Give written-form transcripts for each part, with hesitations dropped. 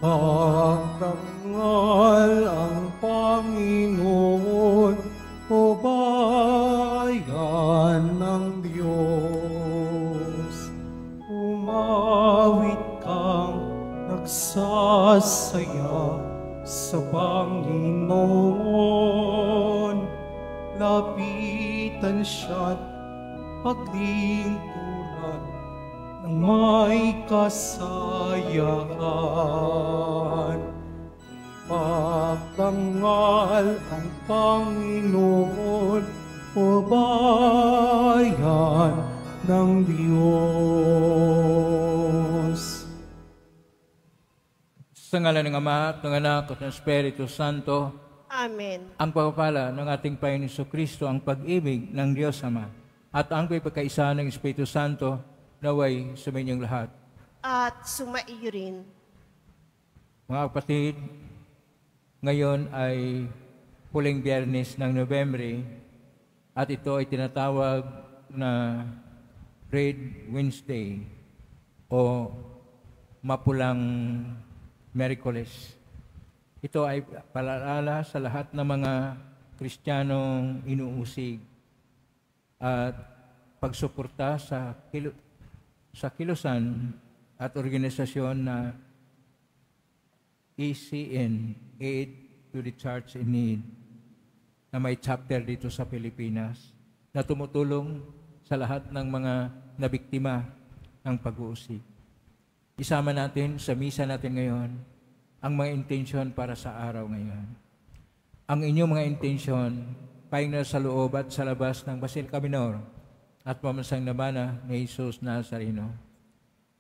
Pagtangal ang Panginoon, o bayan ng Diyos. Umawit kang nagsasaya sa Panginoon. Lapitan siya't paglingkuran ng may kasayahan. Pagtangal ang Panginoon, o bayan ng Diyos. Sa ngalan ng Ama at ng Anak at ng Espiritu Santo. Amen. Ang pagpapala ng ating Panginoon Jesucristo, ang pag-ibig ng Diyos Ama, at ang pagkakaisa ng Espiritu Santo, naway suminyong lahat. At sumaiyo rin. Mga kapatid, ngayon ay huling Biyernes ng Nobyembre at ito ay tinatawag na Red Wednesday o Mapulang Miyerkules. Ito ay paalala sa lahat ng mga Kristiyanong inuusig at pagsuporta sa kilusan at organisasyon na ECN, Aid to the Church in Need, na may chapter dito sa Pilipinas, na tumutulong sa lahat ng mga nabiktima ng pag-uusig. Isama natin sa misa natin ngayon ang mga intensyon para sa araw ngayon. Ang inyong mga intensyon, pahinga sa loob at sa labas ng Basilica Minor at pamansang nabana ni Jesus Nazareno.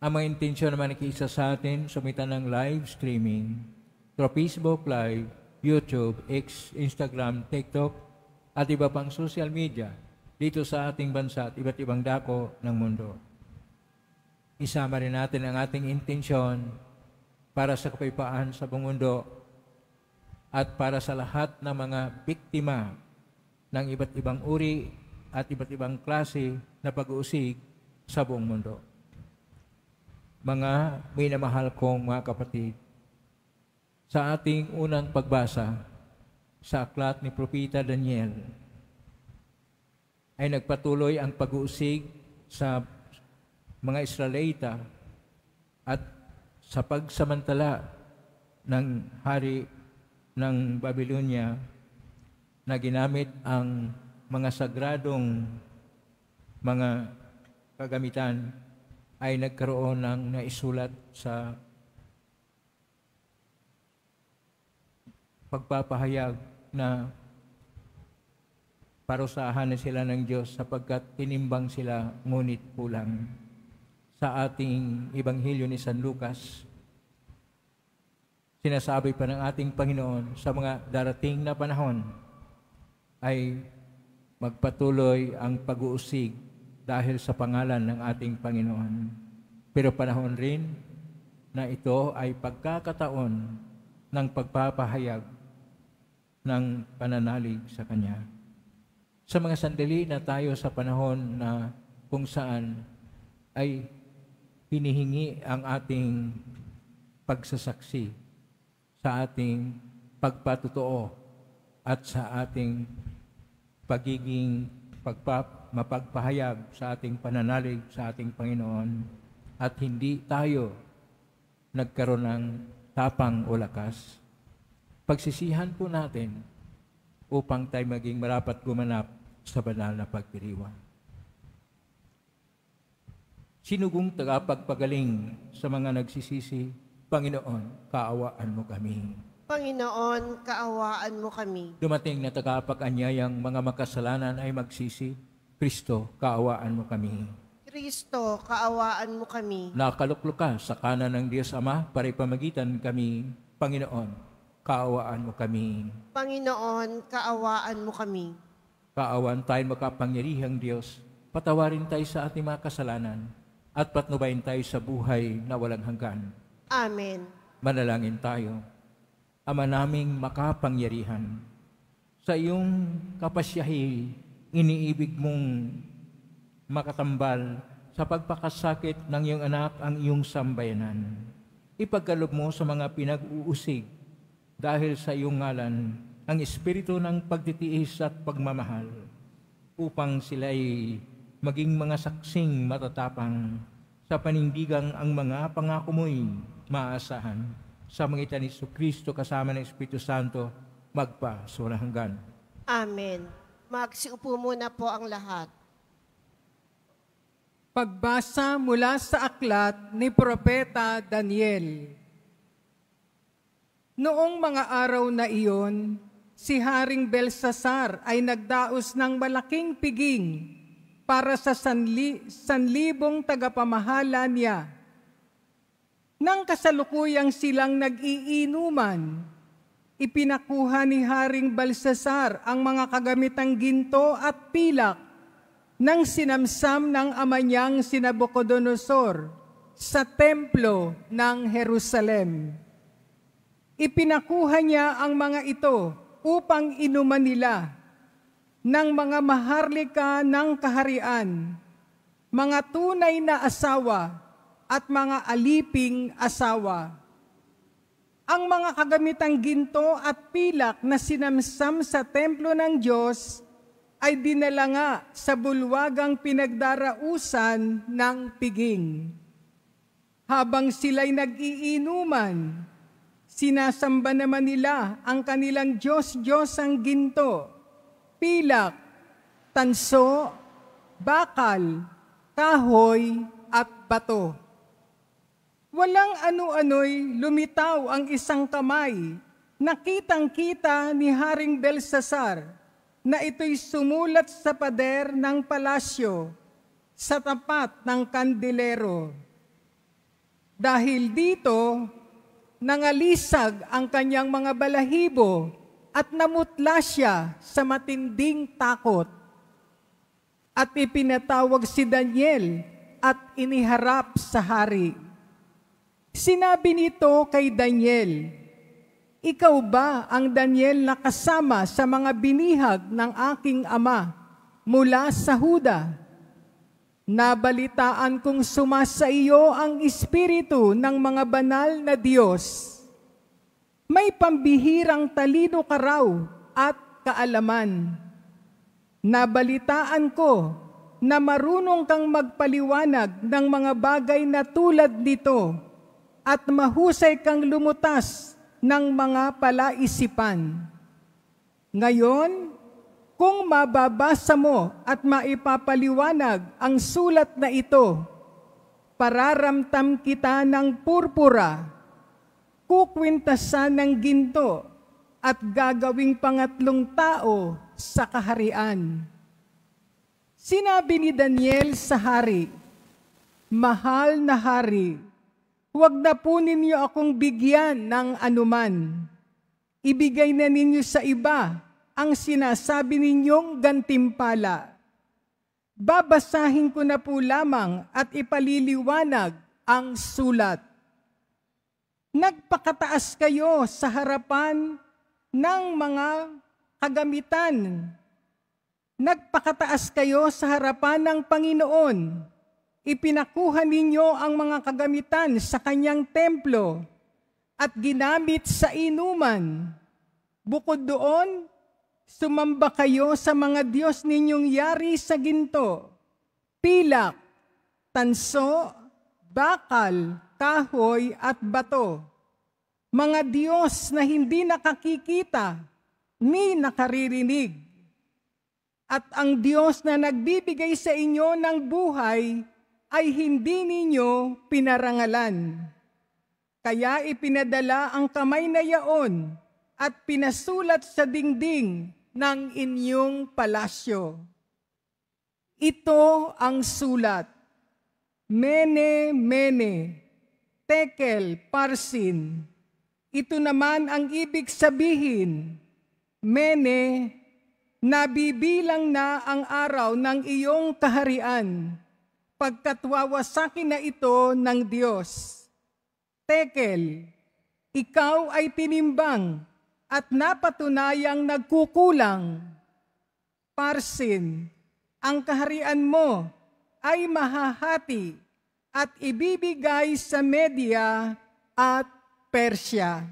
Ang mga intensyon naman nakiisa sa atin sa mitan ng live streaming through Facebook Live, YouTube, X, Instagram, TikTok, at iba pang social media dito sa ating bansa at iba't ibang dako ng mundo. Isama rin natin ang ating intensyon para sa kapayapaan sa buong mundo at para sa lahat ng mga biktima ng iba't ibang uri at iba't ibang klase na pag-uusig sa buong mundo. Mga minamahal kong mga kapatid, sa ating unang pagbasa sa aklat ni Propeta Daniel, ay nagpatuloy ang pag-uusig sa mga Israelita at sa pagsamantala ng hari ng Babylonia na ginamit ang mga sagradong mga kagamitan ay nagkaroon ng naisulat sa pagpapahayag na parusahan na sila ng Diyos sapagkat tinimbang sila ngunit kulang. Sa ating Ebanghelyo ni San Lucas, sinasabi pa ng ating Panginoon sa mga darating na panahon ay magpatuloy ang pag-uusig dahil sa pangalan ng ating Panginoon. Pero panahon rin na ito ay pagkakataon ng pagpapahayag ng pananalig sa Kanya. Sa mga sandali na tayo sa panahon na kung saan ay hinihingi ang ating pagsasaksi sa ating pagpatotoo at sa ating pagiging mapagpahayag sa ating pananalig sa ating Panginoon at hindi tayo nagkaroon ng tapang o lakas. Pagsisihan po natin upang tayo maging marapat gumanap sa banal na pagdiriwang. Sinugong tagapagpagaling sa mga nagsisisi, Panginoon, kaawaan mo kami. Panginoon, kaawaan mo kami. Dumating na tagapag-anyayang mga makasalanan ay magsisi, Kristo, kaawaan mo kami. Kristo, kaawaan mo kami. Nakaluklok ka sa kanan ng Diyos Ama para ipamagitan kami, Panginoon, kaawaan mo kami. Panginoon, kaawaan mo kami. Kaawaan tayo makapangyarihang Diyos, patawarin tayo sa ating mga kasalanan, at patnubayin tayo sa buhay na walang hanggan. Amen. Manalangin tayo. Ama naming makapangyarihan, sa iyong kapasyahi, iniibig mong makatambal sa pagpakasakit ng iyong anak ang iyong sambayanan. ipagkaloob mo sa mga pinag-uusig dahil sa iyong ngalan ang espiritu ng pagtitiis at pagmamahal upang sila ay maging mga saksing matatapang sa panindigang ang mga pangako mo'y maaasahan sa magitan ni Kristo kasama ng Espiritu Santo magpa sa walang hanggan. Amen. Magsiupo muna po ang lahat. Pagbasa mula sa aklat ni Propeta Daniel. Noong mga araw na iyon, si Haring Belsasar ay nagdaos ng malaking piging para sa sanlibong tagapamahala niya. Nang kasalukuyang silang nag-iinuman, ipinakuha ni Haring Belsasar ang mga kagamitang ginto at pilak nang sinamsam ng ama niyang si Nabucodonosor sa templo ng Jerusalem. Ipinakuha niya ang mga ito upang inuman nila ng mga maharlika ng kaharian, mga tunay na asawa at mga aliping asawa. Ang mga kagamitang ginto at pilak na sinamsam sa templo ng Diyos ay dinala nga sa bulwagang pinagdarausan ng piging. Habang sila'y nag-iinuman, sinasamba naman nila ang kanilang Diyos-Diyosang ginto, pilak, tanso, bakal, kahoy, at bato. Walang ano-ano'y lumitaw ang isang kamay na kitang-kita ni Haring Belsasar na ito'y sumulat sa pader ng palasyo sa tapat ng kandelero. Dahil dito, nangalisag ang kanyang mga balahibo at namutla siya sa matinding takot. At ipinatawag si Daniel at iniharap sa hari. Sinabi nito kay Daniel, "Ikaw ba ang Daniel na kasama sa mga binihag ng aking ama mula sa Huda? Nabalitaan kong sumasa iyo ang espiritu ng mga banal na Diyos. May pambihirang talino ka raw at kaalaman. Nabalitaan ko na marunong kang magpaliwanag ng mga bagay na tulad nito at mahusay kang lumutas ng mga palaisipan. Ngayon, kung mababasa mo at maipapaliwanag ang sulat na ito, pararamtam kita ng purpura, kukwintasan ng ginto, at gagawing pangatlong tao sa kaharian." Sinabi ni Daniel sa hari, "Mahal na hari, huwag na po ninyo akong bigyan ng anuman. Ibigay na ninyo sa iba ang sinasabi ninyong gantimpala. Babasahin ko na po lamang at ipaliliwanag ang sulat. Nagpakataas kayo sa harapan ng mga kagamitan. Nagpakataas kayo sa harapan ng Panginoon. Ipinakuha ninyo ang mga kagamitan sa kanyang templo at ginamit sa inuman. Bukod doon, sumamba kayo sa mga Diyos ninyong yari sa ginto, pilak, tanso, bakal, kahoy at bato. Mga Diyos na hindi nakakikita ni nakaririnig. At ang Diyos na nagbibigay sa inyo ng buhay ay hindi ninyo pinarangalan. Kaya ipinadala ang kamay na yaon at pinasulat sa dingding ng inyong palasyo. Ito ang sulat. Mene, mene, tekel, parsin. Ito naman ang ibig sabihin. Mene, nabibilang na ang araw ng iyong kaharian, pagkat wawasakin na ito ng Diyos. Tekel, ikaw ay tinimbang at napatunayang nagkukulang. Parsin, ang kaharian mo ay mahahati at ibibigay sa Media at Persya.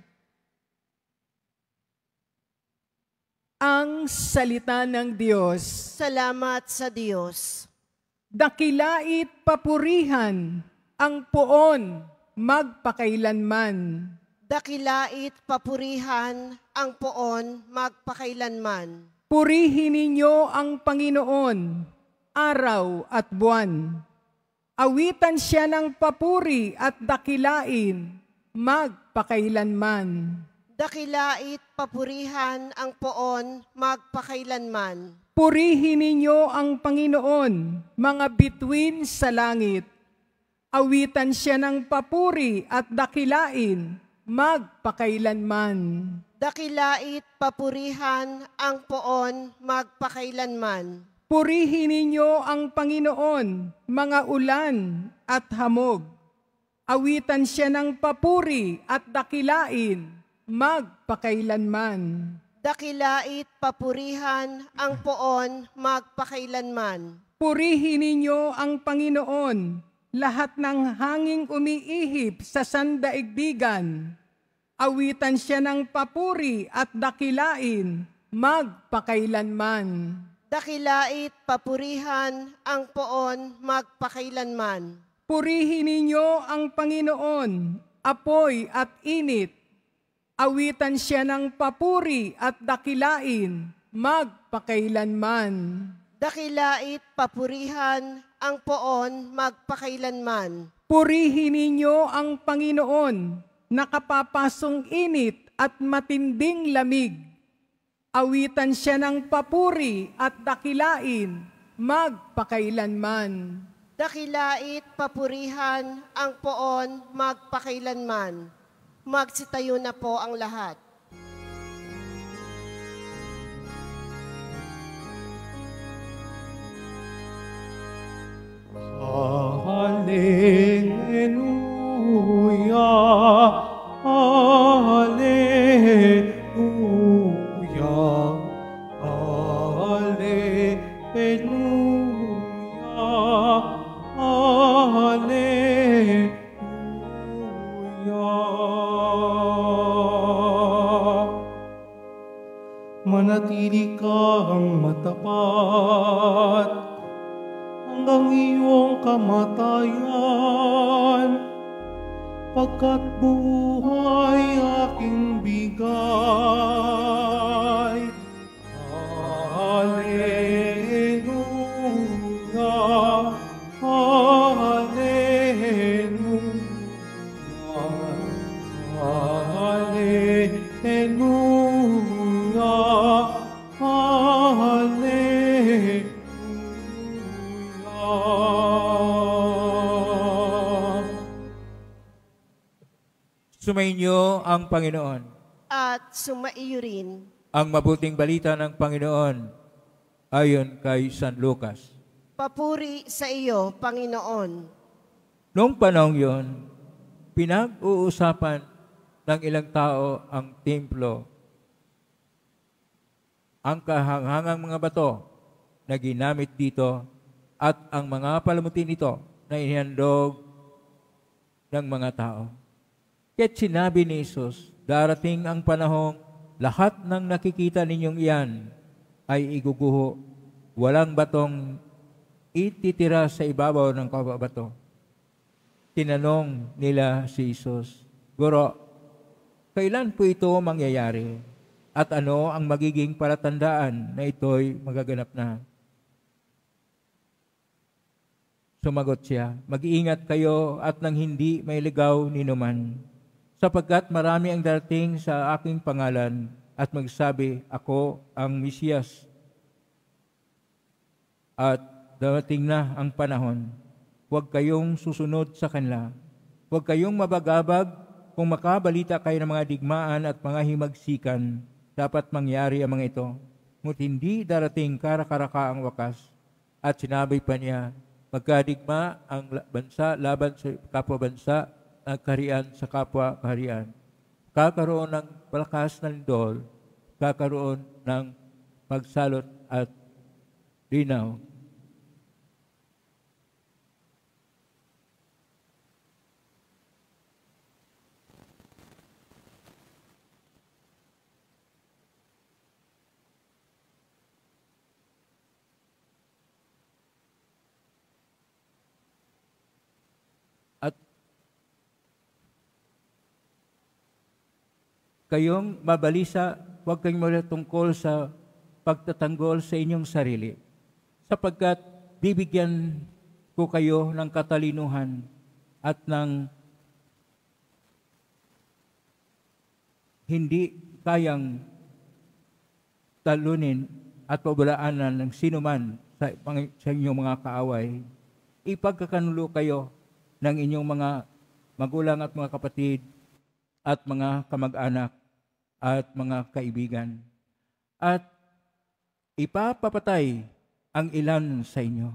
Ang salita ng Diyos. Salamat sa Diyos. Dakilait papurihan ang poon magpakailanman. Dakilait papurihan ang poon magpakailanman. Purihin ninyo ang Panginoon, araw at buwan. Awitan siya ng papuri at dakilain, magpakailanman. Dakilait papurihan ang poon magpakailanman. Purihin ninyo ang Panginoon, mga bituin sa langit. Awitan siya ng papuri at dakilain, magpakailanman. Dakilait papurihan ang poon magpakailanman. Purihin ninyo ang Panginoon, mga ulan at hamog. Awitan siya ng papuri at dakilain, magpakailanman. Dakilait papurihan ang poon magpakailanman. Purihin ninyo ang Panginoon, lahat ng hanging umiihip sa sandaigdigan. Awitan siya ng papuri at dakilain, magpakailanman. Dakilait papurihan ang poon magpakailanman. Purihin ninyo ang Panginoon, apoy at init. Awitan siya ng papuri at dakilain, magpakailanman. Dakilait papurihan ang poon magpakailanman. Purihin ninyo ang Panginoon, nakapapasong init at matinding lamig. Awitan siya ng papuri at dakilain, magpakailanman. Dakilait papurihan ang poon magpakailanman. Magsitayo na po ang lahat. Hallelujah, hallelujah, hallelujah, hallelujah. Manatili kang matapat hanggang iyong kamatayan, pagkat buhay aking bigay. Hallelujah, hallelujah, hallelujah, hallelujah. Sumainyo ang Panginoon. At sumaiyo rin. Ang mabuting balita ng Panginoon ayon kay San Lucas. Papuri sa iyo, Panginoon. Noong panahong yon, pinag-uusapan ng ilang tao ang templo. Ang kahanghangang mga bato na ginamit dito at ang mga palamuti nito na inihandog ng mga tao. Kaya't sinabi ni Jesus, darating ang panahong lahat ng nakikita ninyong iyan ay iguguho. Walang batong ititira sa ibabaw ng kababato. Tinanong nila si Jesus, Guro, kailan po ito mangyayari? At ano ang magiging palatandaan na ito'y magaganap na? Sumagot siya, mag-iingat kayo at nang hindi may ligaw ninuman, sapagkat marami ang darating sa aking pangalan at magsabi, ako ang Mesiyas. At darating na ang panahon, huwag kayong susunod sa kanila. Huwag kayong mabagabag kung makabalita kayo ng mga digmaan at mga himagsikan. Dapat mangyari ang mga ito. Ngunit hindi darating karakaraka ang wakas. At sinabi pa niya, magkadigma ang bansa laban sa kapwa bansa, ang kaharian sa kapwa kaharian. Kakaroon ng palakas na lindol, kakaroon ng pagsalot at linaw. kayong mabalisa, huwag kayong tungkol sa pagtatanggol sa inyong sarili. Sapagkat bibigyan ko kayo ng katalinuhan at ng hindi kayang talunin at pabulaanan ng sino man sa inyong mga kaaway. Ipagkakanulo kayo ng inyong mga magulang at mga kapatid at mga kamag-anak at mga kaibigan. At ipapapatay ang ilan sa inyo.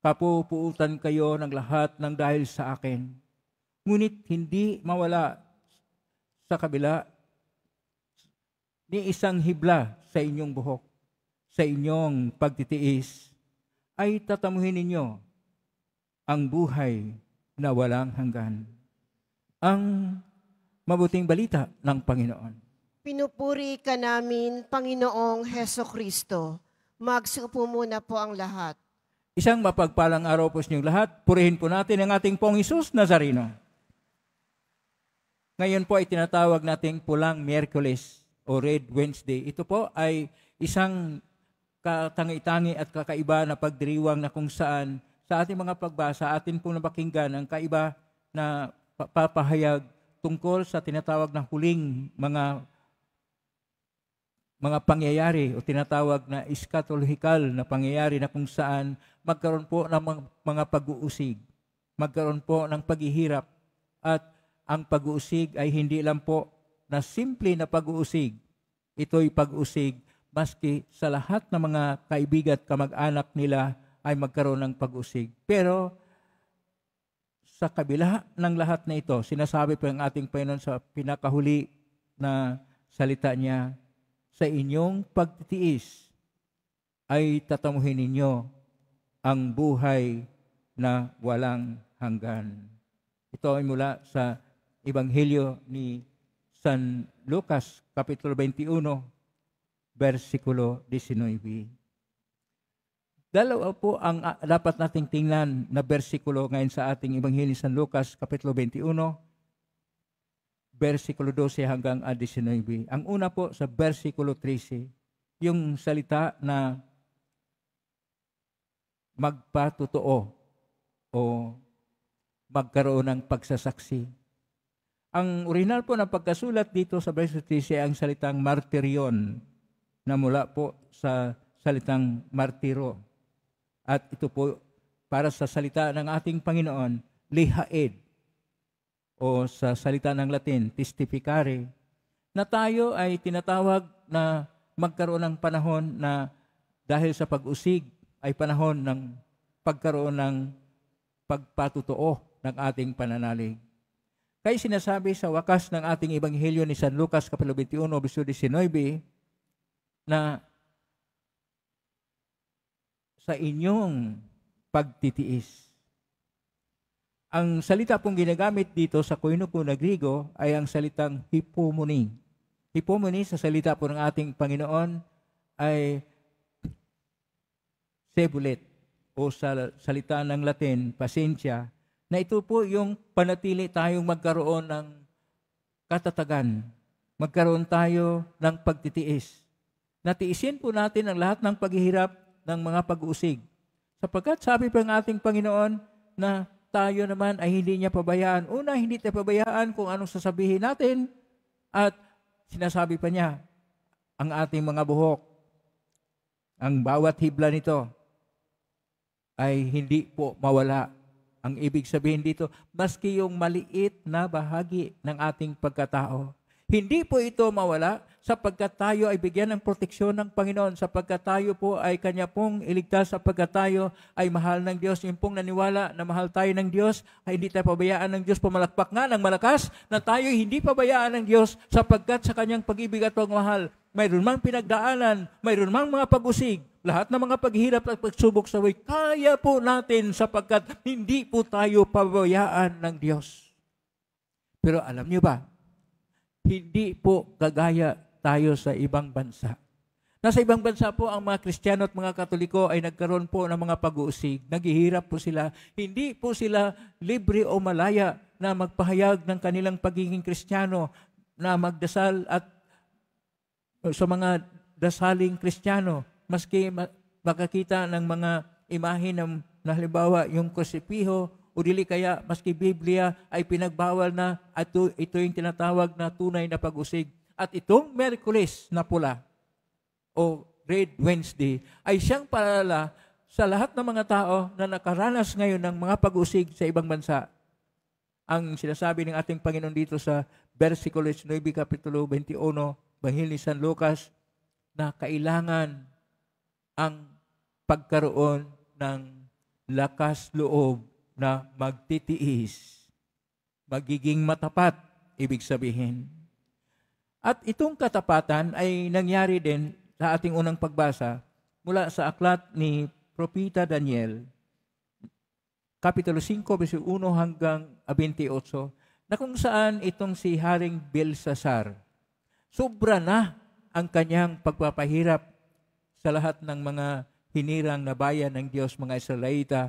Kapupuutan kayo ng lahat ng dahil sa akin. Ngunit hindi mawala sa kabila ni isang hibla sa inyong buhok, sa inyong pagtitiis, ay tatamuhin ninyo ang buhay na walang hanggan. Ang mabuting balita ng Panginoon. Pinupuri ka namin, Panginoong Heso Kristo. Magsiupo muna po ang lahat. Isang mapagpalang araw po sa inyong lahat. Purihin po natin ang ating Pong Hesus Nazareno. Ngayon po ay tinatawag nating Pulang Miyerkules o Red Wednesday. Ito po ay isang katangi-tangi at kakaiba na pagdiriwang na kung saan sa ating mga pagbasa, atin pong napakinggan ang kaiba na papahayag tungkol sa tinatawag na huling mga pangyayari o tinatawag na eschatological na pangyayari na kung saan magkaroon po ng mga pag-uusig, magkaroon po ng paghihirap at ang pag-uusig ay hindi lang po na simple na pag-uusig. Ito'y pag-uusig maski sa lahat ng mga kaibigan at kamag-anak nila ay magkaroon ng pag-uusig. Pero sa kabila ng lahat na ito, sinasabi po ang ating Panginoon sa pinakahuli na salita niya, sa inyong pagtitiis ay tatamuhin ninyo ang buhay na walang hanggan. Ito ay mula sa Ebanghelyo ni San Lucas, Kapitulo 21, versikulo 19. Dalawa po ang dapat nating tingnan na bersikulo ngayon sa ating Ebanghelyo ni San Lucas, Kapitulo 21, versikulo 12 hanggang 19. Ang una po sa versikulo 13, yung salita na magpatotoo o magkaroon ng pagsasaksi. Ang original po na pagkasulat dito sa versikulo 13 ay ang salitang martirion na mula po sa salitang martiro. At ito po para sa salita ng ating Panginoon, lihaed, o sa salita ng Latin, testificare, na tayo ay tinatawag na magkaroon ng panahon na dahil sa pag-usig ay panahon ng pagkaroon ng pagpatutoo ng ating pananalig. Kaya sinasabi sa wakas ng ating Ebanghelyo ni San Lucas, Kapitulo 21, versikulo 19, na sa inyong pagtitiis. Ang salita pong ginagamit dito sa koine po na Griego ay ang salitang hypomone. Hypomone sa salita po ng ating Panginoon ay sebulet o sa salita ng Latin, pasensya, na ito po yung panatili tayong magkaroon ng katatagan. Magkaroon tayo ng pagtitiis. Natiisin po natin ang lahat ng paghihirap ng mga pag-uusig. Sapagkat sabi pa ng ating Panginoon na tayo naman ay hindi niya pabayaan. Una, hindi tayo pabayaan kung anong sasabihin natin. At sinasabi pa niya, ang ating mga buhok, ang bawat hibla nito, ay hindi po mawala. Ang ibig sabihin dito, maski yung maliit na bahagi ng ating pagkatao, hindi po ito mawala sapagkat tayo ay bigyan ng proteksyon ng Panginoon, sapagkat tayo po ay Kanya pong iligtas, sapagkat tayo ay mahal ng Diyos. Yung pong naniwala na mahal tayo ng Diyos, ay hindi tayo pabayaan ng Diyos. Pumalakpak nga ng malakas na tayo hindi pabayaan ng Diyos sapagkat sa Kanyang pag-ibig at pagmahal, mayroon mang pinagdaanan, mayroon mang mga pag-usig, lahat ng mga paghihirap at pagsubok sa way, kaya po natin sapagkat hindi po tayo pabayaan ng Diyos. Pero alam niyo ba, hindi po kagaya tayo sa ibang bansa. Nasa ibang bansa po, ang mga Kristiyano at mga Katoliko ay nagkaroon po ng mga pag-uusig. Naghihirap po sila. Hindi po sila libre o malaya na magpahayag ng kanilang pagiging Kristiyano. na magdasal at sa mga dasaling Kristiyano, maski makakita ng mga imahe ng halimbawa yung krusipiho o dili kaya maski Biblia ay pinagbawal na at ito yung tinatawag na tunay na pag-usig. At itong Miyerkules na pula o Red Wednesday ay siyang paalala sa lahat ng mga tao na nakaranas ngayon ng mga pag-usig sa ibang bansa. Ang sinasabi ng ating Panginoon dito sa versikulo 9, kapitulo 21, Bahil ni San Lucas, na kailangan ang pagkaroon ng lakas loob na magtitiis, magiging matapat, ibig sabihin. At itong katapatan ay nangyari din sa ating unang pagbasa mula sa aklat ni Propeta Daniel, Kapitulo 5, verso 1 hanggang 28, na kung saan itong si Haring Belsasar, sobra na ang kanyang pagpapahirap sa lahat ng mga hinirang na bayan ng Diyos, mga Israelita,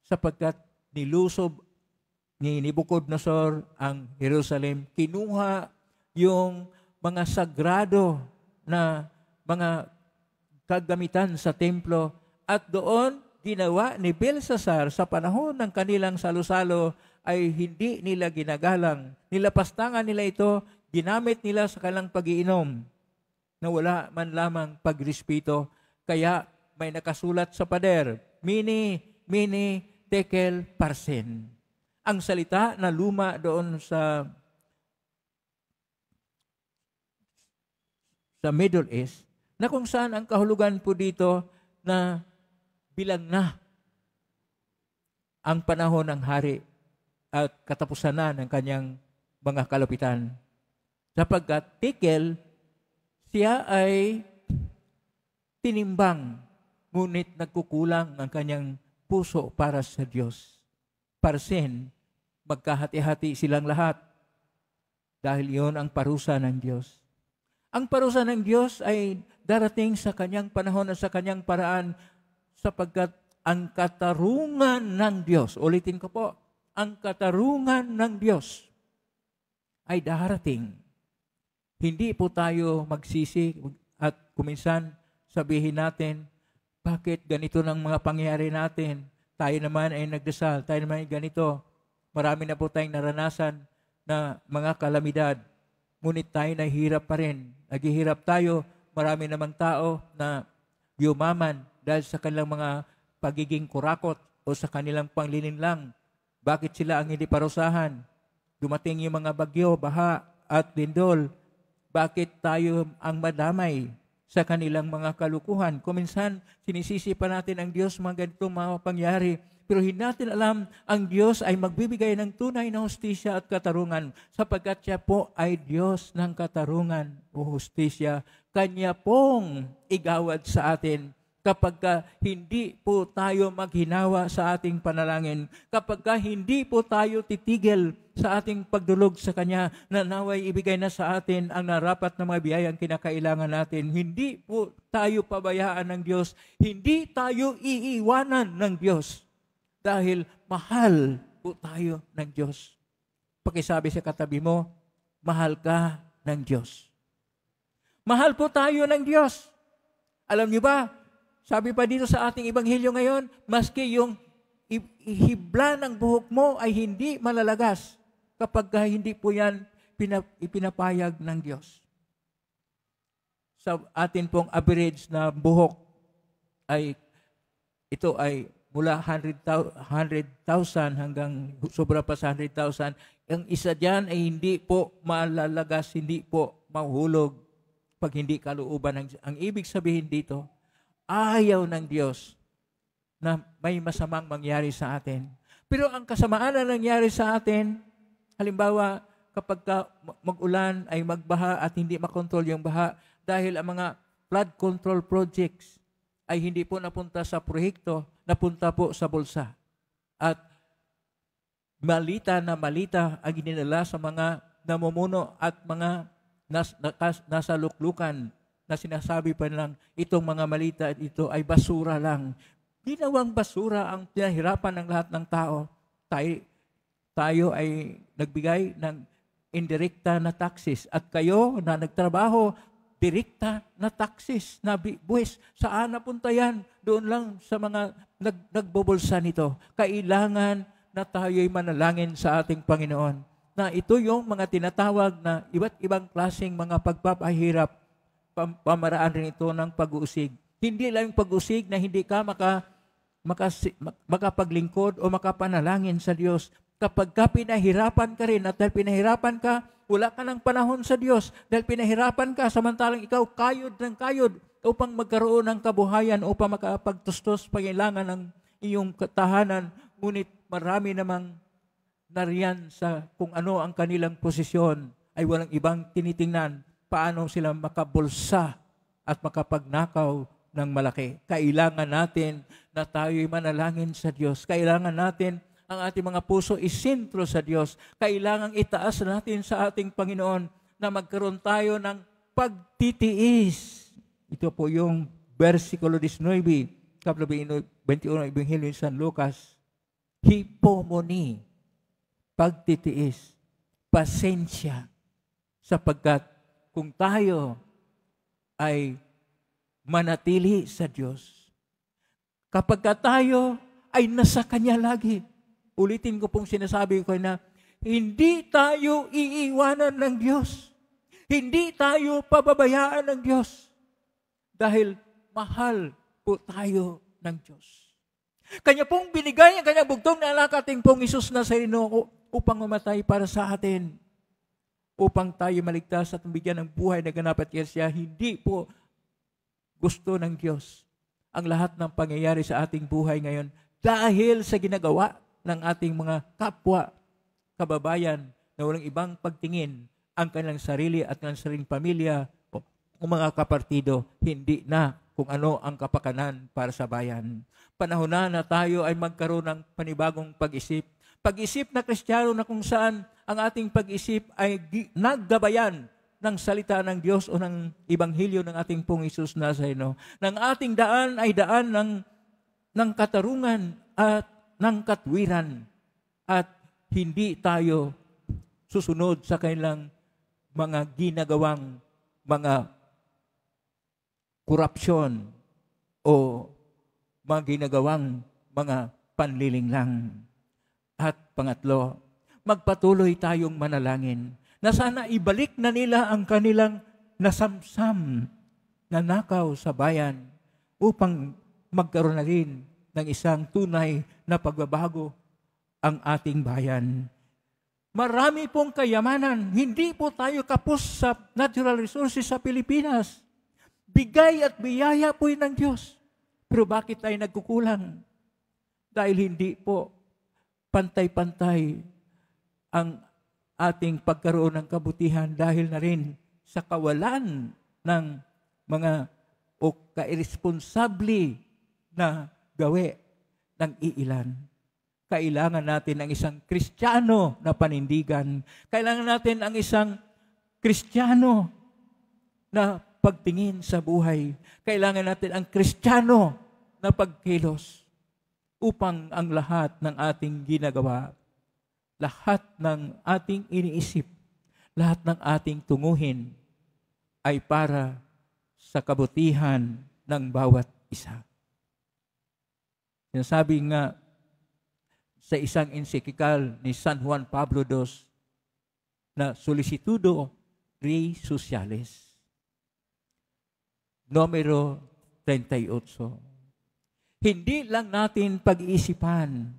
sapagkat nilusob ni Nebuchadnezzar ang Jerusalem, kinuha yung mga sagrado na mga kagamitan sa templo at doon ginawa ni Belsasar sa panahon ng kanilang salo-salo ay hindi nila ginagalang. Nilapastangan nila ito, ginamit nila sa kanilang pag-iinom na wala man lamang pagrespeto. Kaya may nakasulat sa pader, mini, tekel, parsen. Ang salita na luma doon sa Middle East, na kung saan ang kahulugan po dito na bilang na ang panahon ng hari at katapusan na ng kanyang mga kalupitan. Sapagkat tekel, siya ay tinimbang, ngunit nagkukulang ang kanyang puso para sa Diyos. Parsen, magkahati-hati silang lahat dahil yon ang parusa ng Diyos. Ang parusa ng Diyos ay darating sa kanyang panahon at sa kanyang paraan sapagkat ang katarungan ng Diyos, ulitin ko po, ang katarungan ng Diyos ay darating. Hindi po tayo magsisi at kuminsan sabihin natin, bakit ganito ng mga pangyayari natin? Tayo naman ay nagdasal, tayo naman ay ganito. Marami na po tayong naranasan na mga kalamidad. Ngunit tayo nahihirap pa rin. Naghihirap tayo, marami namang tao na yumaman dahil sa kanilang mga pagiging kurakot o sa kanilang panglilinlang. Bakit sila ang hindi parusahan? Dumating yung mga bagyo, baha at lindol. Bakit tayo ang madamay sa kanilang mga kalukuhan? Kuminsan, sinisisi pa natin ang Diyos mga ganitong mga pangyari. Pero hindi natin alam, ang Diyos ay magbibigay ng tunay na hustisya at katarungan sapagkat siya po ay Diyos ng katarungan o hustisya. Kanya pong igawad sa atin kapag hindi po tayo maghinawa sa ating panalangin, kapag hindi po tayo titigil sa ating pagdulog sa Kanya, na naway ibigay na sa atin ang narapat na mga biyayang kinakailangan natin. Hindi po tayo pabayaan ng Diyos, hindi tayo iiwanan ng Diyos dahil mahal po tayo ng Diyos. Pakisabi sa katabi mo, mahal ka ng Diyos. Mahal po tayo ng Diyos. Alam niyo ba, sabi pa dito sa ating Ebanghelyo ngayon, maski yung ihibla ng buhok mo ay hindi malalagas kapag hindi po yan ipinapayag ng Diyos. Sa atin pong average na buhok ay ito ay mula 100,000 hanggang sobra pa sa 100,000. Ang isa dyan ay hindi po malalagas, hindi po mahuhulog pag hindi kalooban. Ang ibig sabihin dito, ayaw ng Diyos na may masamang mangyari sa atin. Pero ang kasamaan na nangyari sa atin, halimbawa, kapag mag-ulan ay magbaha at hindi makontrol yung baha dahil ang mga flood control projects ay hindi po napunta sa proyekto, napunta po sa bulsa. At malita na malita ang ginilala sa mga namumuno at mga nasa luklukan na sinasabi pa lang, itong mga malita at ito ay basura lang. Ginawang basura ang pinahirapan ng lahat ng tao. Tayo ay nagbigay ng indirekta na taxes. At kayo na nagtrabaho, direkta na taxes, na buwis. Saan napunta yan? Doon lang sa mga nagbubulsa nito. Kailangan na tayo'y manalangin sa ating Panginoon. Na ito yung mga tinatawag na iba't ibang klaseng mga pagpapahirap, pamaraan rin ito ng pag-uusig. Hindi lang yung pag-uusig na hindi ka makapaglingkod o makapanalangin sa Diyos. Kapag ka pinahirapan ka rin at dahil pinahirapan ka, wala ka ng panahon sa Diyos. Dahil pinahirapan ka, samantalang ikaw kayod ng kayod upang magkaroon ng kabuhayan, upang makapagtustos pangailangan ng iyong tahanan. Ngunit marami namang nariyan sa kung ano ang kanilang posisyon ay walang ibang tinitingnan paano sila makabulsa at makapagnakaw ng malaki. Kailangan natin na tayo'y manalangin sa Diyos. Kailangan natin ang ating mga puso isentro sa Diyos. Kailangan itaas natin sa ating Panginoon na magkaroon tayo ng pagtitiis. Ito po yung versikulo 19, kapitulo 21, Ebanghelyo ni San Lucas. Hipomoni, pagtitiis, pasensya, sapagkat kung tayo ay manatili sa Diyos, kapag tayo ay nasa Kanya lagi, ulitin ko pong sinasabi ko na hindi tayo iiwanan ng Diyos. Hindi tayo pababayaan ng Diyos. Dahil mahal po tayo ng Diyos. Kanya pong binigay ang kanyang bugtong na anak ating pong Isus Nazareno upang mamatay para sa atin. Upang tayo maligtas at bigyan ng buhay na ganap at siya. Hindi po gusto ng Diyos ang lahat ng pangyayari sa ating buhay ngayon dahil sa ginagawa ng ating mga kapwa, kababayan na walang ibang pagtingin ang kanilang sarili at kanilang sariling pamilya o mga kapartido, hindi na kung ano ang kapakanan para sa bayan. Panahon na tayo ay magkaroon ng panibagong pag-isip. Pag-isip na Kristiyano na kung saan ang ating pag-isip ay naggabayan ng salita ng Diyos o ng Ibanghilyo ng ating pong Isus Nazareno. Ng ating daan ay daan ng katarungan at ng katwiran at hindi tayo susunod sa kanilang mga ginagawang mga korupsyon o mga ginagawang mga panlilinglang. At pangatlo, magpatuloy tayong manalangin na sana ibalik na nila ang kanilang nasamsam na nakaw sa bayan upang magkaroon na rin ng isang tunay na pagbabago ang ating bayan. Marami pong kayamanan. Hindi po tayo kapos sa natural resources sa Pilipinas. Bigay at biyaya po yun ng Diyos. Pero bakit tayo nagkukulang? Dahil hindi po pantay-pantay ang ating pagkaroon ng kabutihan dahil na rin sa kawalan ng mga o kairesponsable na gawi ng iilan. Kailangan natin ang isang Kristiyano na panindigan. Kailangan natin ang isang Kristiyano na pagtingin sa buhay. Kailangan natin ang Kristiyano na pagkilos upang ang lahat ng ating ginagawa, lahat ng ating iniisip, lahat ng ating tunguhin ay para sa kabutihan ng bawat isa. Sinasabi nga sa isang ensiklikal ni San Juan Pablo II na Solicitudo Rei Socialis, numero 38. Hindi lang natin pag-iisipan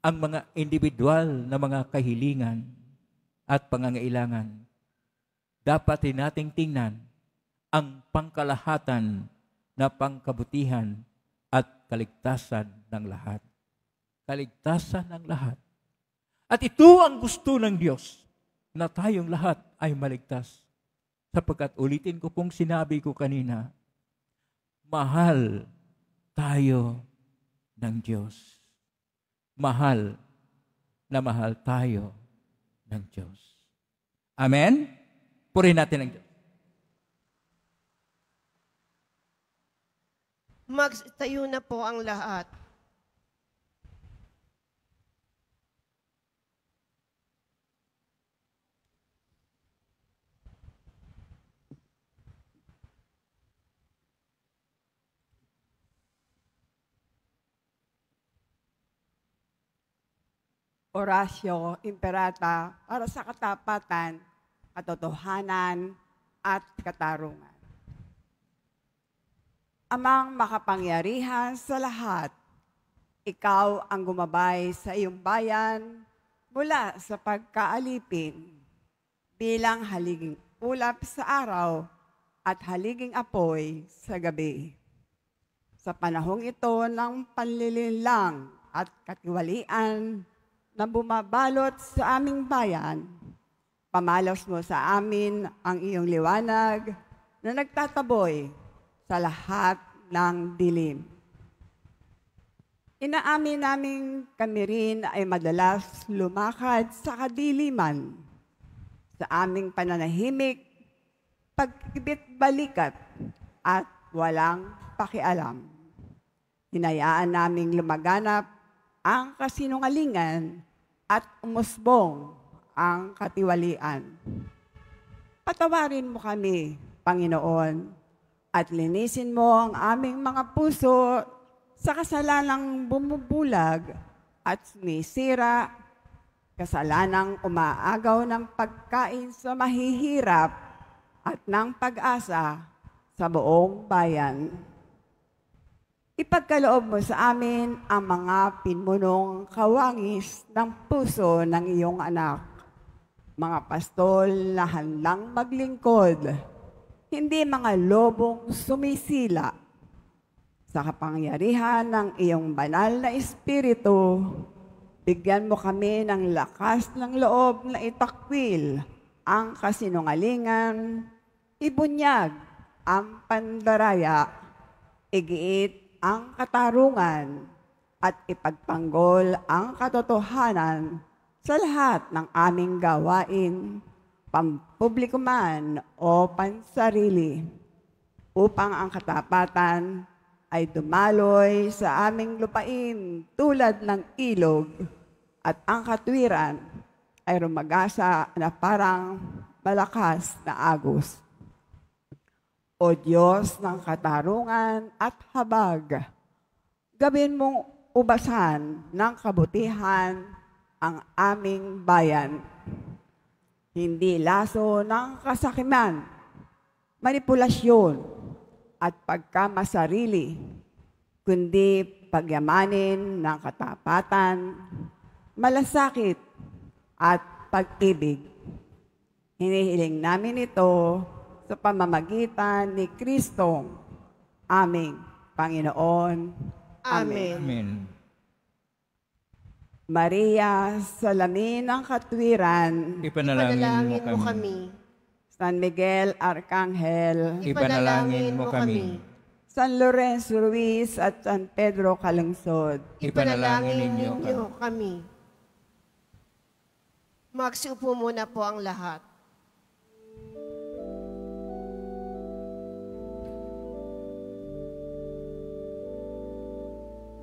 ang mga individual na mga kahilingan at pangangailangan. Dapat din nating tingnan ang pangkalahatan na pangkabutihan at kaligtasan ng lahat. Kaligtasan ng lahat. At ito ang gusto ng Diyos, na tayong lahat ay maligtas. Sapagkat ulitin ko pong sinabi ko kanina, mahal tayo ng Diyos. Mahal na mahal tayo ng Diyos. Amen? Purihin natin ang Diyos. Magtayo na po ang lahat. Horacio Imperata para sa katapatan, katotohanan, at katarungan. Amang makapangyarihan sa lahat, ikaw ang gumabay sa iyong bayan mula sa pagkaalipin bilang haliging ulap sa araw at haliging apoy sa gabi. Sa panahong ito ng panlilinlang at katiwalian na bumabalot sa aming bayan, pamalas mo sa amin ang iyong liwanag na nagtataboy sa lahat ng dilim. Inaamin naming kami rin ay madalas lumakad sa kadiliman, sa aming pananahimik, pagkibit-balikat at walang pakialam. Hinayaan naming lumaganap ang kasinungalingan at umusbong ang katiwalian. Patawarin mo kami, Panginoon, at linisin mo ang aming mga puso sa kasalanang bumubulag at sumisira, kasalanang umaagaw ng pagkain sa mahihirap at ng pag-asa sa buong bayan. Ipagkaloob mo sa amin ang mga pinmunong kawangis ng puso ng iyong anak, mga pastol na handang maglingkod, hindi mga lobong sumisila. Sa kapangyarihan ng iyong banal na espiritu, bigyan mo kami ng lakas ng loob na itakwil ang kasinungalingan, ibunyag ang pandaraya, igiit ang katarungan, at ipagtanggol ang katotohanan sa lahat ng aming gawain, pampubliko man o pansarili, upang ang katapatan ay dumaloy sa aming lupain tulad ng ilog at ang katwiran ay rumagasa na parang malakas na agos. O Diyos ng katarungan at habag, gawin mong ubasan ng kabutihan ang aming bayan. Hindi laso ng kasakiman, manipulasyon at pagkamasarili, kundi pagyamanin ng katapatan, malasakit at pag-ibig. Hinihiling namin ito sa pamamagitan ni Kristong aming Panginoon. Amen. Amen. Maria, salamin ng katwiran, Ipanalangin mo kami. San Miguel Arcangel, Ipanalangin mo kami. San Lorenzo Ruiz at San Pedro Calungsod, Ipanalangin ninyo kami. Magsiupo muna po ang lahat.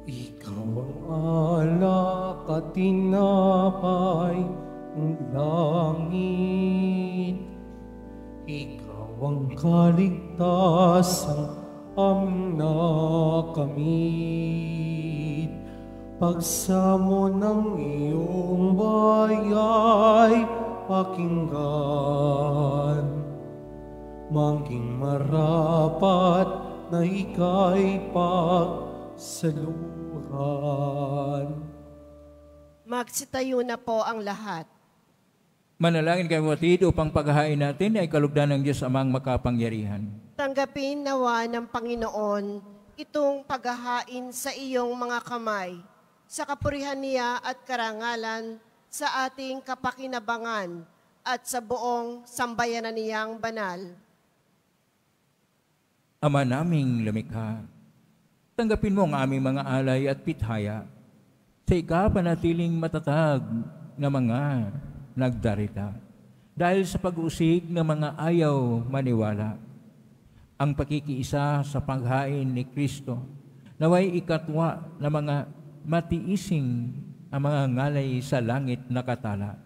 Ikaw ang alak at tinapay ng langit. Ikaw ang kaligtasang aming nakamit. Pagsamo ng iyong bayay pakinggan. Maging marapat na ika'y pagsaluhan. Magsitayo na po ang lahat. Manalangin kayo watid upang paghahain natin ay kalugdan ng Diyos amang makapangyarihan. Tanggapin nawa ng Panginoon itong paghahain sa iyong mga kamay, sa kapurihan niya at karangalan, sa ating kapakinabangan at sa buong sambayanan niyang banal. Ama naming lumikha, tanggapin mo ang aming mga alay at pithaya sa ikapanatiling matatag na mga nagdarita. Dahil sa pag-uusig ng mga ayaw maniwala, ang pakikiisa sa paghain ni Kristo, naway ikatwa na mga matiising ang mga ngalay sa langit na katala.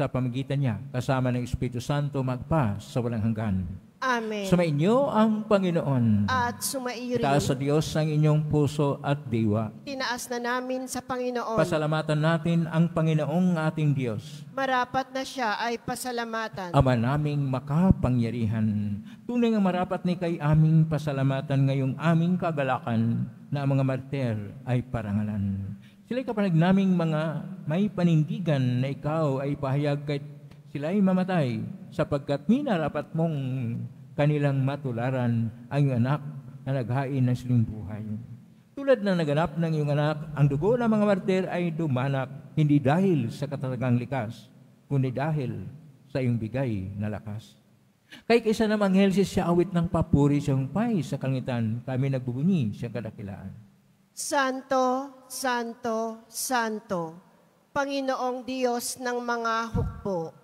Sa pamagitan niya, kasama ng Espiritu Santo magpa sa walang hanggan. Amen. Sumainyo ang Panginoon. At sumaiyo rin. Itaas sa Diyos ang inyong puso at diwa. Tinaas na namin sa Panginoon. Pasalamatan natin ang Panginoong ating Diyos. Marapat na siya ay pasalamatan. Ama naming makapangyarihan. Tunay nga marapat ni kay aming pasalamatan ngayong aming kagalakan na ang mga martir ay parangalan. Sila'y kapanag naming mga may panindigan na ikaw ay pahayag kahit sila'y mamatay sapagkat minarapat mong kanilang matularan ang iyong anak na naghain ng siling buhay. Tulad na naganap ng iyong anak, ang dugo ng mga martir ay dumanak hindi dahil sa katatagang likas, kundi dahil sa iyong bigay na lakas. Kay kaysa na manghel siya awit ng papuri siyang pay sa kalangitan, kami nagbubunyi siyang kadakilaan. Santo, Santo, Santo, Panginoong Diyos ng mga hukbo,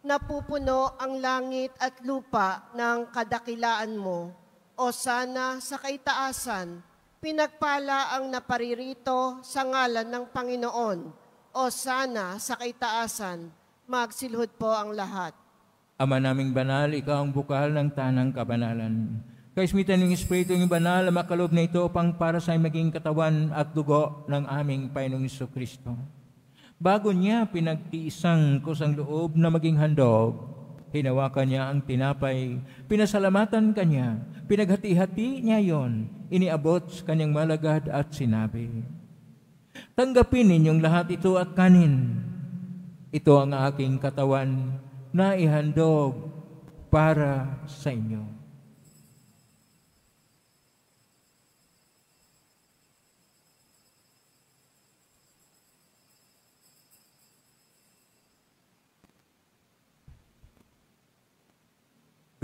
napupuno ang langit at lupa ng kadakilaan mo. O sana sa kaitaasan, pinagpala ang naparirito sa ngalan ng Panginoon. O sana sa kaitaasan, magsilhod po ang lahat. Ama naming banal, ikaw ang bukal ng tanang kabanalan. Kaismitan ng Espiritu ng banal, ang makalob na ito upang para sa maging katawan at dugo ng aming Panginoong Jesucristo. Bago niya pinagtiisang kusang loob na maging handog, hinawakan niya ang tinapay, pinasalamatan kanya, pinaghati-hati niya yon, iniabot sa kanyang malagad at sinabi, tanggapin ninyong lahat ito at kanin. Ito ang aking katawan na ihandog para sa inyo.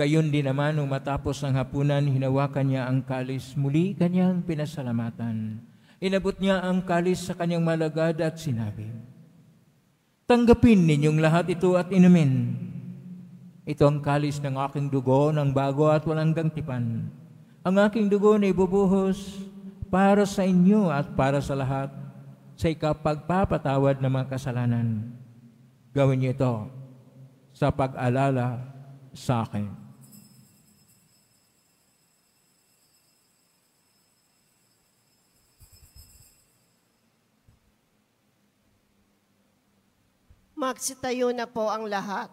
Gayon din naman, nung matapos ang hapunan, hinawakan niya ang kalis, muli kanyang pinasalamatan. Inabot niya ang kalis sa kanyang malagad at sinabi, tanggapin ninyong lahat ito at inumin. Ito ang kalis ng aking dugo ng bago at walang gantipan. Ang aking dugo na ibubuhos para sa inyo at para sa lahat sa ikapagpapatawad ng mga kasalanan. Gawin niyo ito sa pag-alala sa akin. Magsitayo na po ang lahat.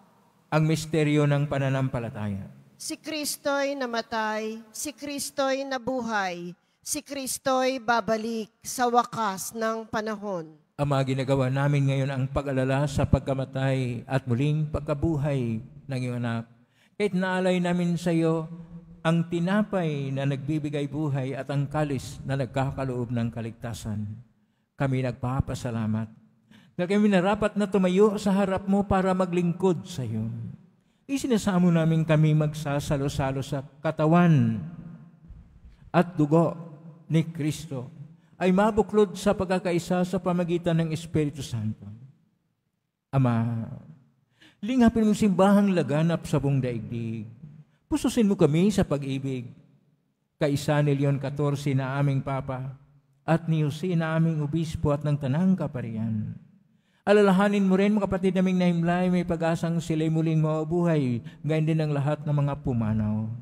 Ang misteryo ng pananampalataya. Si Kristo'y namatay, si Kristo'y nabuhay, si Kristo'y babalik sa wakas ng panahon. Ama, ginagawa namin ngayon ang pag-alala sa pagkamatay at muling pagkabuhay ng iyong anak. Kahit naalay namin sa iyo ang tinapay na nagbibigay buhay at ang kalis na nagkakaloob ng kaligtasan. Kami nagpapasalamat. Dahil kami narapat na tumayo sa harap mo para maglingkod sa iyo. Isinasamo namin kami magsasalo-salo sa katawan at dugo ni Kristo ay mabuklod sa pagkakaisa sa pamagitan ng Espiritu Santo. Ama, lingapin mong simbahang laganap sa buong daigdig. Pususin mo kami sa pag-ibig. Kaisa ni Leon 14 na aming Papa at ni Jose na aming Obispo at ng Tanang Kaparian. Alalahanin mo rin, mga kapatid naming nahimlay, may pag-asang sila'y muling mabuhay, gayon din ang lahat ng mga pumanaw.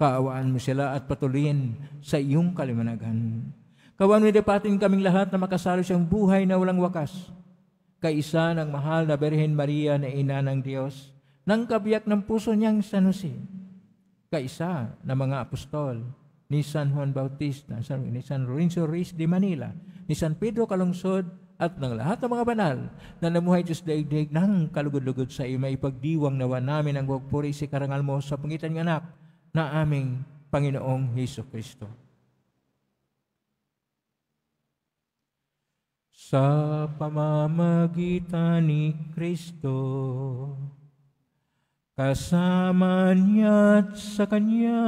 Kaawaan mo sila at patuloyin sa iyong kalimanagan. Kawan mo dapatin kaming lahat na makasalo siyang buhay na walang wakas. Kaisa ng mahal na Birhen Maria na ina ng Diyos, ng kabiyak ng puso niyang San Jose. Kaisa ng mga apostol, ni San Juan Bautista, ni San Lorenzo Ruiz de Manila, ni San Pedro Calungsod, at ng lahat ng mga banal na namuhay Diyos daigdig ng kalugod-lugod sa iyo, may pagdiwang nawa namin ang pagpuri si karangal mo sa pangitan ng anak na aming Panginoong Jesucristo. Sa pamamagitan ni Kristo, kasama niya at sa Kanya,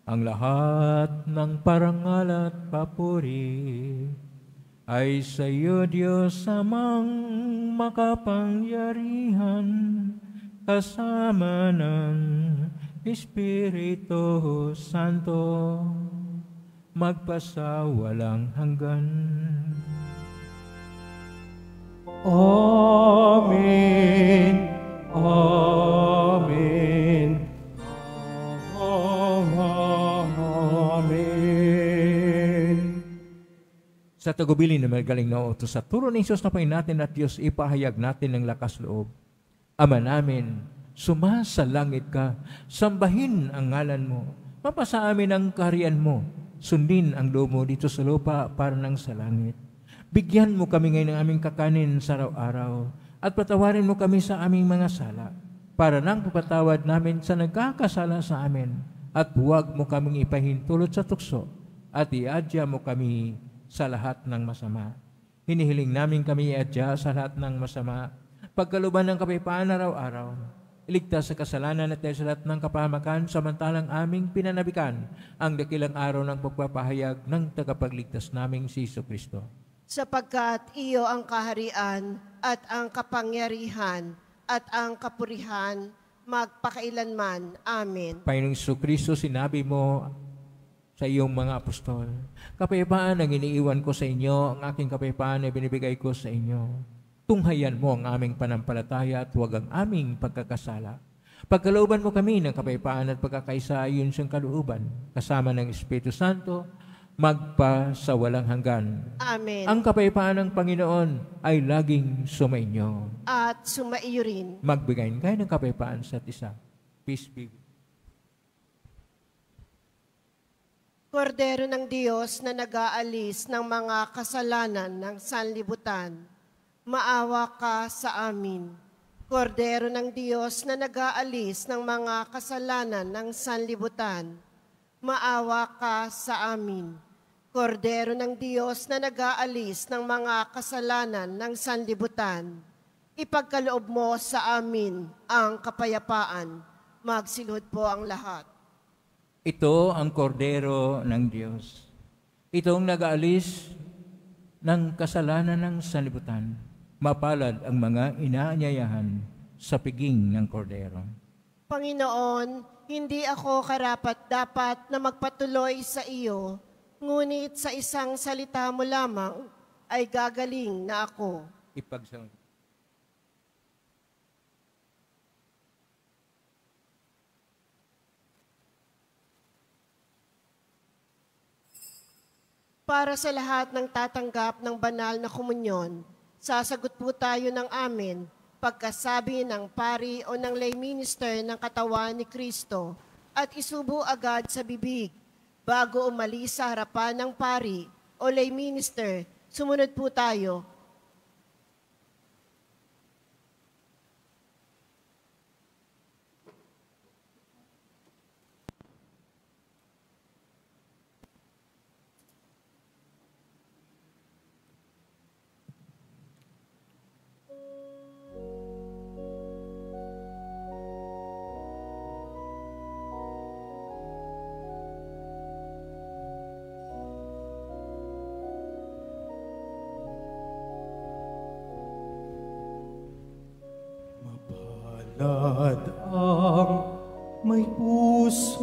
ang lahat ng parangal at papuri ay sa iyo, Diyos Amang makapangyarihan, kasama ng Espiritu Santo, magpasawalang hanggan. Amen. Amen. Matagubilin na magaling na utos sa turo ni Jesus na Panginoon natin at Diyos, ipahayag natin ng lakas loob. Ama namin, sumasalangit ka, sambahin ang ngalan mo, mapasa amin ang kaharian mo, sundin ang loob mo dito sa lupa para nang sa langit. Bigyan mo kami ngayon ng aming kakanin sa araw-araw at patawarin mo kami sa aming mga sala para nang papatawad namin sa nagkakasala sa amin at huwag mo kaming ipahintulot sa tukso at iadya mo kami sa lahat ng masama. Hinihiling namin kami iadya sa lahat ng masama, pagkaluban ng kapayapaan araw-araw. Iligtas sa kasalanan at sa lahat ng kapahamakan, samantalang aming pinanabikan ang dakilang araw ng pagpapahayag ng tagapagligtas naming si Jesucristo. Sapagkat iyo ang kaharian at ang kapangyarihan at ang kapurihan magpakailanman. Amen. Panginoong Jesucristo, sinabi mo sa iyong mga apostol, kapayapaan ang iniiwan ko sa inyo, ang aking kapayapaan ay binibigay ko sa inyo. Tunghayan mo ang aming panampalataya at huwag ang aming pagkakasala. Pagkalooban mo kami ng kapayapaan at pagkakaisa ayon sa kalooban, kasama ng Espiritu Santo, magpa sa walang hanggan. Amen. Ang kapayapaan ng Panginoon ay laging sumainyo. At sumaiyo rin. Magbigayin kayo ng kapayapaan sa isa. Peace be with you. Kordero ng Diyos na nag-aalis ng mga kasalanan ng sanlibutan, maawa ka sa amin. Kordero ng Diyos na nag-aalis ng mga kasalanan ng sanlibutan, maawa ka sa amin. Kordero ng Diyos na nag-aalis ng mga kasalanan ng sanlibutan, ipagkaloob mo sa amin ang kapayapaan. Magsilhod po ang lahat. Ito ang kordero ng Diyos. Itong nag-aalis ng kasalanan ng sanlibutan. Mapalad ang mga inaanyayahan sa piging ng kordero. Panginoon, hindi ako karapat-dapat na magpatuloy sa iyo, ngunit sa isang salita mo lamang ay gagaling na ako. Ipagsalita. Para sa lahat ng tatanggap ng banal na komunyon, sasagot po tayo ng amen pagkasabi ng pari o ng lay minister ng katawan ni Kristo at isubo agad sa bibig bago umalis sa harapan ng pari o lay minister. Sumunod po tayo. Mapalad ang may pusong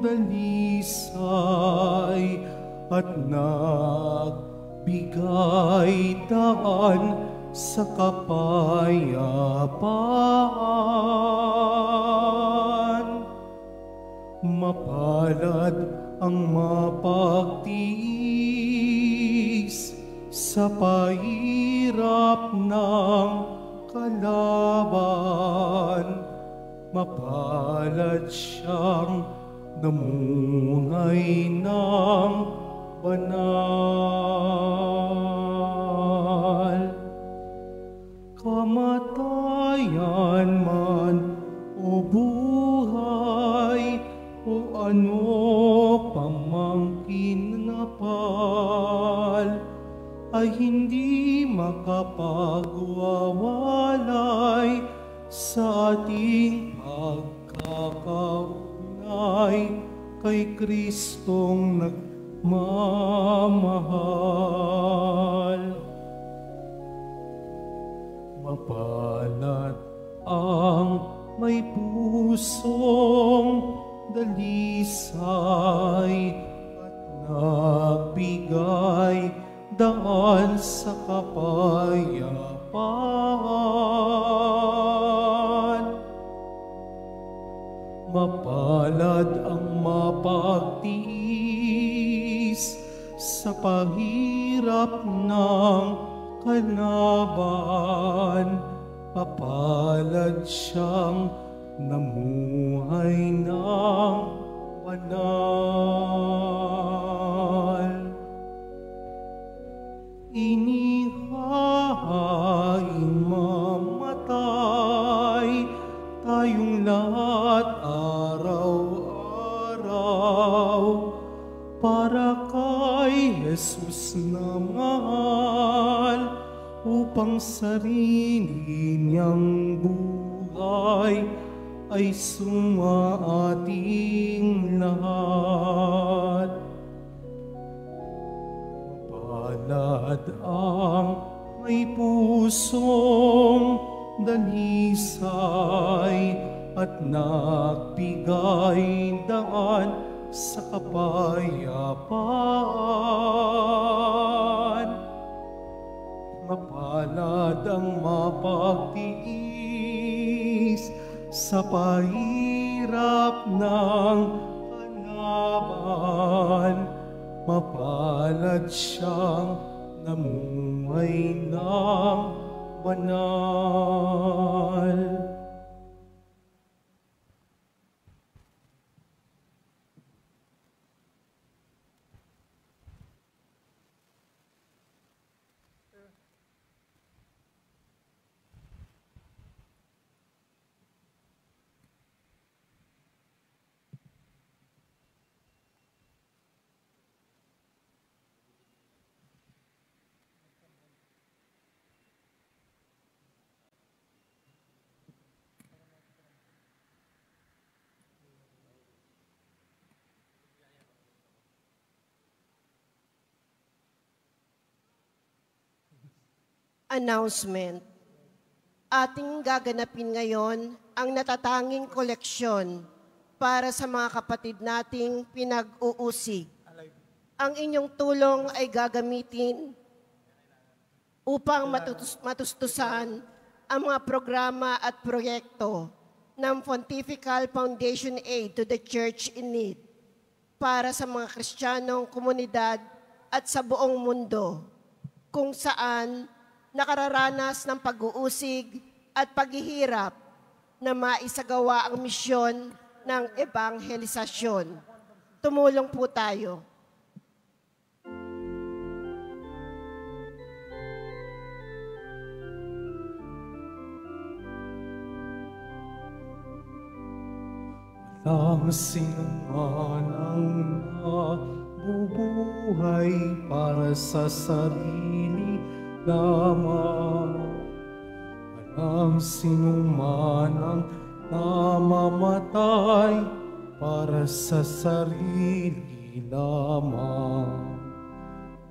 dalisay at nagbigay daan sa kapayapaan. Mapalad ang mapagtiis sa pahirap ng kalaban. Mapalad siyang namunay ng banal. Kamatayan man o buhay o ano pamang kinapal ay hindi makapagwawalay sa ating pagkakaugnay kay Kristong nagmamahal. Mapalad ang may pusong dalisay at nagbigay daan sa kapayapaan. Mapalad ang mapagtiis sa pahirap ng kalaban, papalad siyang namuhay ng banal. Inihaing mamatay tayong lahat araw-araw para kay Jesus na mahal, upang sarili niyang buhay ay sumaating lahat. Mapalad ang may pusong dalisay at nagbigay daan sa kapayapaan. Mapalad ang mapagtiis sa pahirap ng kalaban, mapalad siyang namuhay ng banal. Announcement. Ating gaganapin ngayon ang natatanging koleksyon para sa mga kapatid nating pinag-uusig. Ang inyong tulong ay gagamitin upang matustusan ang mga programa at proyekto ng Pontifical Foundation Aid to the Church in Need para sa mga Kristiyanong komunidad at sa buong mundo, kung saan nakararanas ng pag-uusig at paghihirap na maisagawa ang misyon ng ebanghelisasyon. Tumulong po tayo. Walang sinuman ang nabubuhay para sa sarili lamang. Walang sinuman ang namamatay para sa sarili lamang.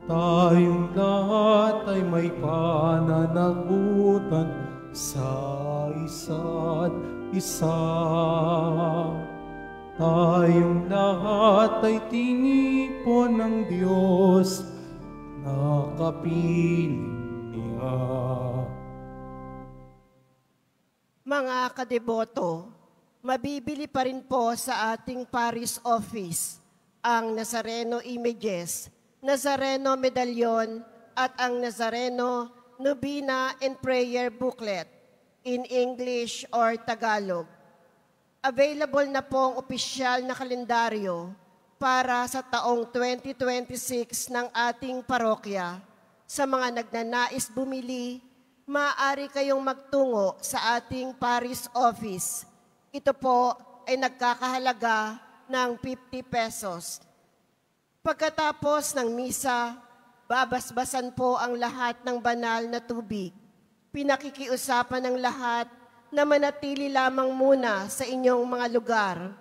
Tayong lahat ay may pananagutan sa isa't isa. Tayong lahat ay tinipon ng Diyos na kapiling niya. Mga kadeboto, mabibili pa rin po sa ating parish office ang Nazareno images, Nazareno medallion at ang Nazareno Novena and Prayer booklet in English or Tagalog. Available na po ang opisyal na kalendaryo para sa taong 2026 ng ating parokya. Sa mga nagnanais bumili, maaari kayong magtungo sa ating parish office. Ito po ay nagkakahalaga ng 50 pesos. Pagkatapos ng misa, babasbasan po ang lahat ng banal na tubig. Pinakikiusapan ng lahat na manatili lamang muna sa inyong mga lugar.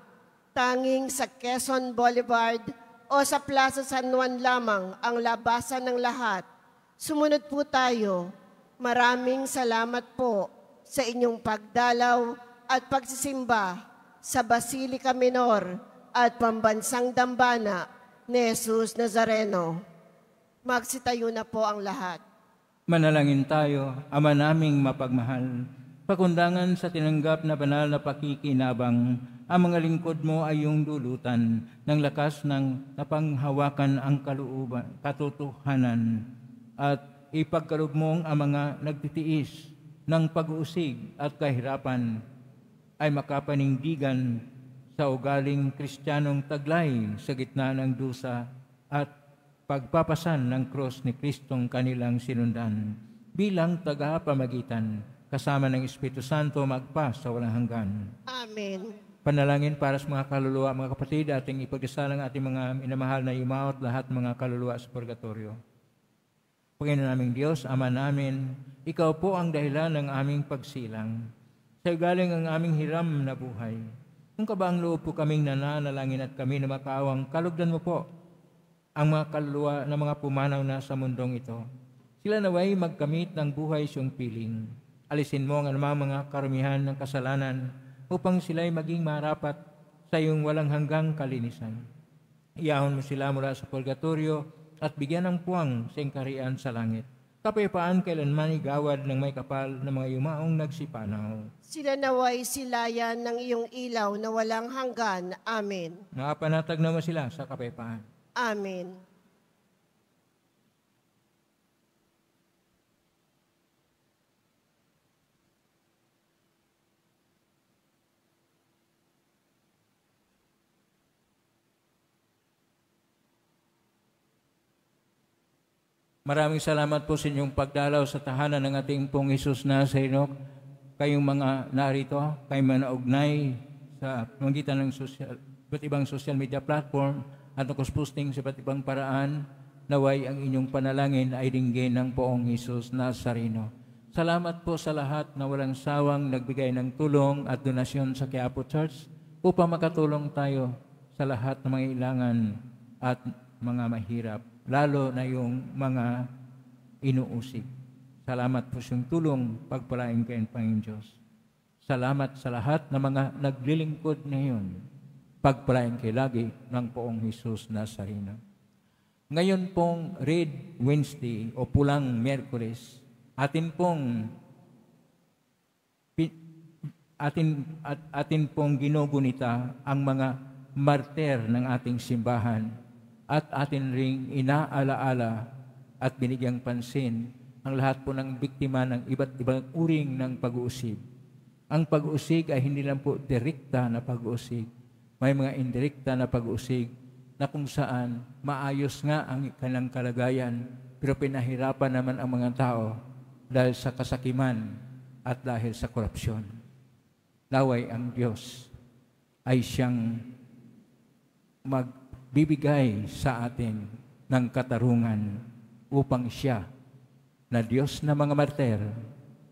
Tanging sa Quezon Boulevard o sa Plaza San Juan lamang ang labasan ng lahat. Sumunod po tayo. Maraming salamat po sa inyong pagdalaw at pagsisimba sa Basilica Minor at Pambansang Dambana ni Jesus Nazareno. Magsitayo na po ang lahat. Manalangin tayo, Ama naming mapagmahal, pakundangan sa tinanggap na banal na pakikinabang ang mga lingkod mo ay iyong dulutan ng lakas ng napanghawakan ang kalooban, katotohanan at ipagkaloob mong ang mga nagtitiis ng pag-uusig at kahirapan ay makapanindigan sa ugaling Kristiyanong taglay sa gitna ng dusa at pagpapasan ng krus ni Kristong kanilang sinundan bilang tagapamagitan kasama ng Espiritu Santo magpa sa walang hanggan. Amen. Panalangin para sa mga kaluluwa, mga kapatid, ating ipagdasal ang ating mga minamahal na yumaot lahat mga kaluluwa sa purgatorio. Panginoon naming Diyos, Ama namin, Ikaw po ang dahilan ng aming pagsilang. Sa galing ang aming hiram na buhay. Kung kabaang loob po kaming nananalangin at kami na makaawang, kalugdan mo po ang mga kaluluwa na mga pumanaw na sa mundong ito. Sila naway magkamit ng buhay siyang piling. Alisin mo ang anumang mga karumihan ng kasalanan upang sila'y maging marapat sa iyong walang hanggang kalinisan. Iyahon mo sila mula sa purgatorio at bigyan ng puwang sa kaharian sa langit. Kapayapaan kailanman igawad ng may kapal na mga yumaong nagsipanaw. Sila naway silayan ng iyong ilaw na walang hanggan. Amen. Nakapanatag naman sila sa kapayapaan. Amen. Maraming salamat po sa inyong pagdalaw sa tahanan ng ating pong Hesus Nazareno. Kayong mga narito, kayong mga naugnay sa pamagitan ng iba't ibang social media platform at posting sa iba't ibang paraan, naway ang inyong panalangin ay dinggin ng poong Hesus Nazareno. Salamat po sa lahat na walang sawang nagbigay ng tulong at donasyon sa Quiapo Church upang makatulong tayo sa lahat ng mga ilangan at mga mahirap, lalo na yung mga inuusig. Salamat po sa iyong tulong, pagpalain kayo, Panginoon Diyos. Salamat sa lahat ng mga naglilingkod ngayon. Pagpalain kayo lagi ng poong Hesus Nazareno. Ngayon pong Red Wednesday o Pulang Miyerkules, atin pong ginugunita ang mga martir ng ating simbahan at atin ring inaalaala at binigyang pansin ang lahat po ng biktima ng iba't ibang uring ng pag-uusig. Ang pag-uusig ay hindi lang po direkta na pag-uusig. May mga indirekta na pag-uusig na kung saan maayos nga ang kanilang kalagayan pero pinahirapan naman ang mga tao dahil sa kasakiman at dahil sa korupsyon. Naway ang Diyos ay siyang magbibigay sa atin ng katarungan upang siya na Diyos na mga martir,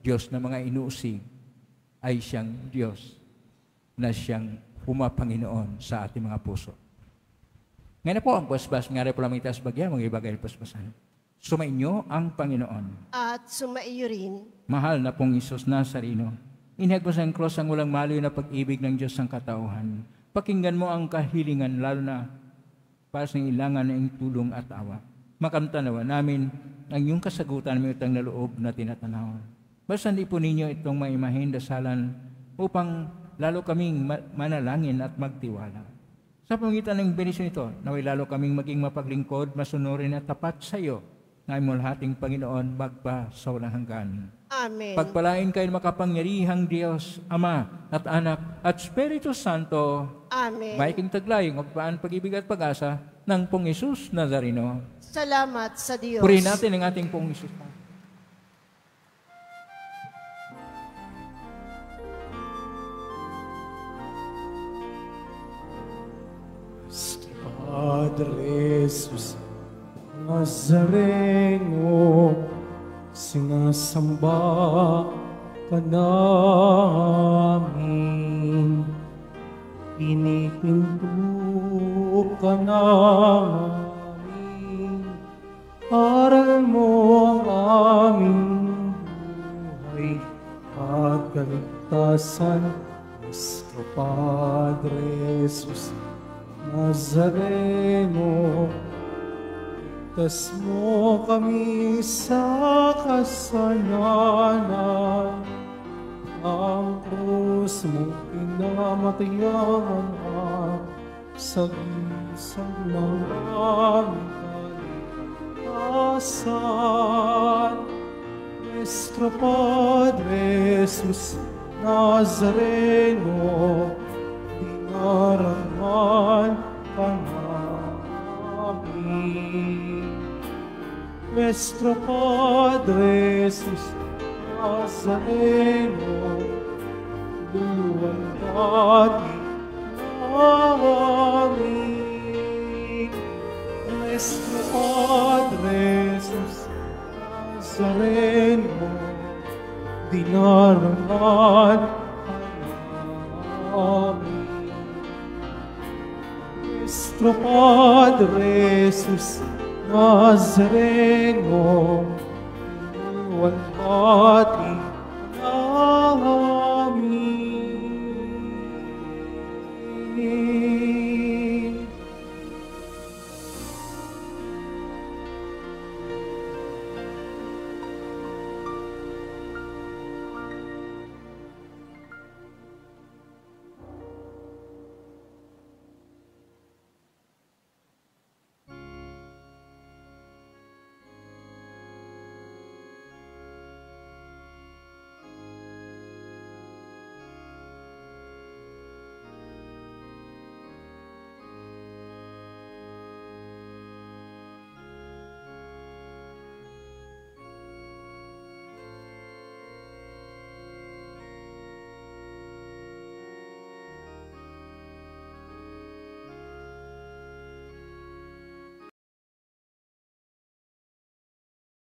Diyos na mga inuusig, ay siyang Diyos na siyang pumapanginoon sa ating mga puso. Ngayon na po ang pasbas, nga rin po lamang itaas bagya, mga ibagay pasbasan. Sumainyo ang Panginoon. At sumaiyo rin. Mahal na pong Hesus Nazareno, inihag mo sa cross ang walang maliw na pag-ibig ng Diyos ng katauhan. Pakinggan mo ang kahilingan, lalo na para sa ilangan ng tulong at awa. Makamtanawa namin ang iyong kasagutan may utang na loob na tinatanaw. Basta hindi po ninyo itong maimahin dasalan upang lalo kaming manalangin at magtiwala. Sa pamagitan ng benisyon ito, naway lalo kaming maging mapaglingkod, masunurin at tapat sa iyo na ay mulahating Panginoon magpa sa walang hanggan. Amen. Pagpalain kayo makapangyarihang Diyos, Ama at Anak at Espiritu Santo. Amen. Maiking taglay, magpaan pag-ibig at pag-asa ng pong Hesus Nazareno. Salamat sa Diyos. Purihin natin ang ating pong Hesus. Padre Jesus Nazareno, sinasamba ka namin, pinipinto ka namin, aral mo ang aming buhay at kaligtasan, nuestro Padre Jesus Nazareno. Tas mo kami sa kasalanan, ang krus Diyos mo pinamatayan sa gisang ng aming kaligtasan. Nuestro Padre Jesus Nazareno, dinaraman ka namin. Nuestro Padre Jesus Nazareno, luwalhati namin. Nuestro Padre Jesus Nazareno, dinaraman ka namin. Nuestro Padre Jesus Nazareno, luwalhati